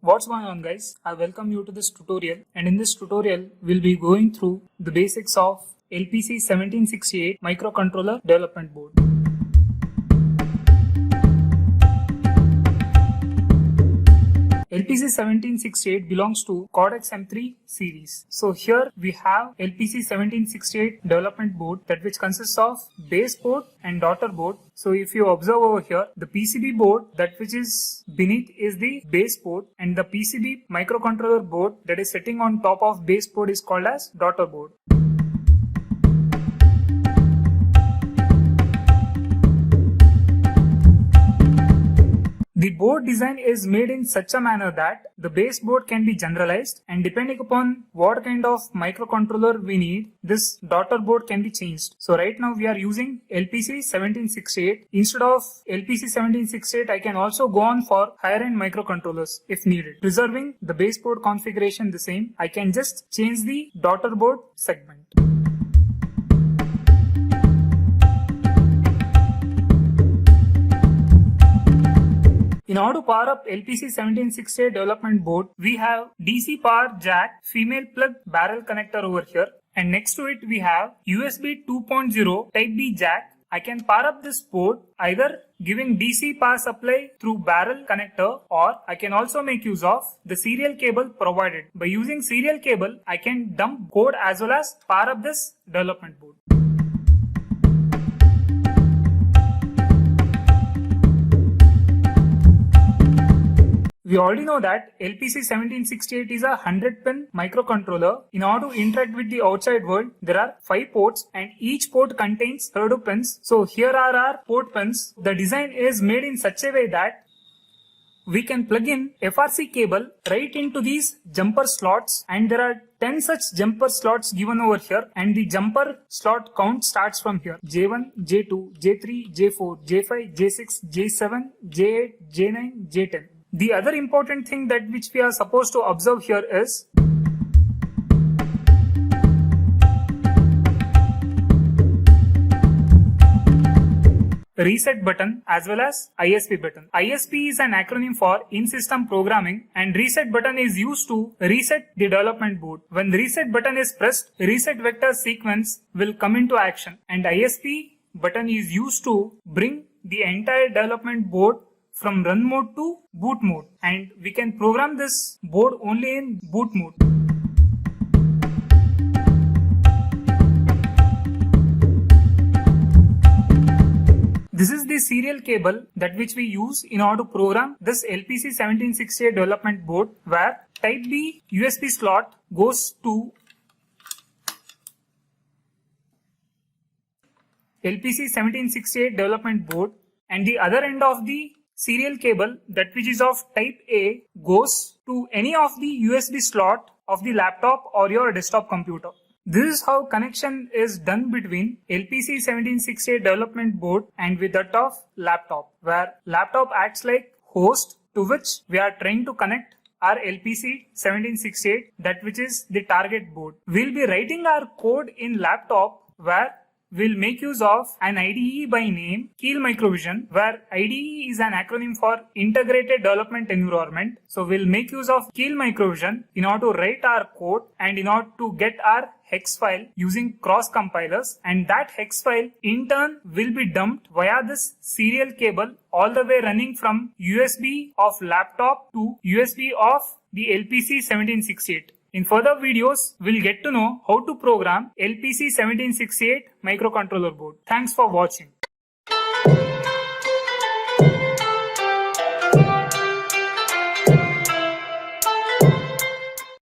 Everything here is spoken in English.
What's going on, guys? I welcome you to this tutorial, and in this tutorial we'll be going through the basics of LPC 1768 microcontroller development board. LPC 1768 belongs to Cortex M3 series. So here we have LPC 1768 development board that which consists of base board and daughter board. So if you observe over here, the PCB board that which is beneath is the base board, and the PCB microcontroller board that is sitting on top of base board is called as daughter board. The board design is made in such a manner that the base board can be generalized, and depending upon what kind of microcontroller we need, this daughter board can be changed. So right now we are using LPC 1768. Instead of LPC 1768, I can also go on for higher end microcontrollers if needed. Preserving the base board configuration the same, I can just change the daughter board segment. In order to power up LPC 1768 development board, we have DC power jack female plug barrel connector over here, and next to it we have USB 2.0 type B jack. I can power up this board either giving DC power supply through barrel connector, or I can also make use of the serial cable provided. By using serial cable, I can dump code as well as power up this development board. We already know that LPC 1768 is a 100-pin microcontroller. In order to interact with the outside world, there are 5 ports and each port contains 32 pins. So here are our port pins. The design is made in such a way that we can plug in FRC cable right into these jumper slots, and there are 10 such jumper slots given over here, and the jumper slot count starts from here: J1, J2, J3, J4, J5, J6, J7, J8, J9, J10. The other important thing that which we are supposed to observe here is reset button as well as ISP button. ISP is an acronym for in-system programming, and reset button is used to reset the development board. When the reset button is pressed, reset vector sequence will come into action, and ISP button is used to bring the entire development board from run mode to boot mode, and we can program this board only in boot mode. This is the serial cable that which we use in order to program this LPC 1768 development board, where type B USB slot goes to LPC 1768 development board, and the other end of the serial cable that which is of type A goes to any of the USB slot of the laptop or your desktop computer. This is how connection is done between LPC 1768 development board and with that of laptop, where laptop acts like host to which we are trying to connect our LPC 1768, that which is the target board. We'll be writing our code in laptop, where we'll make use of an IDE by name Keil Microvision, where IDE is an acronym for Integrated Development Environment. So we'll make use of Keil Microvision in order to write our code and in order to get our hex file using cross compilers, and that hex file in turn will be dumped via this serial cable all the way running from USB of laptop to USB of the LPC 1768. In further videos, we'll get to know how to program LPC 1768 microcontroller board. Thanks for watching.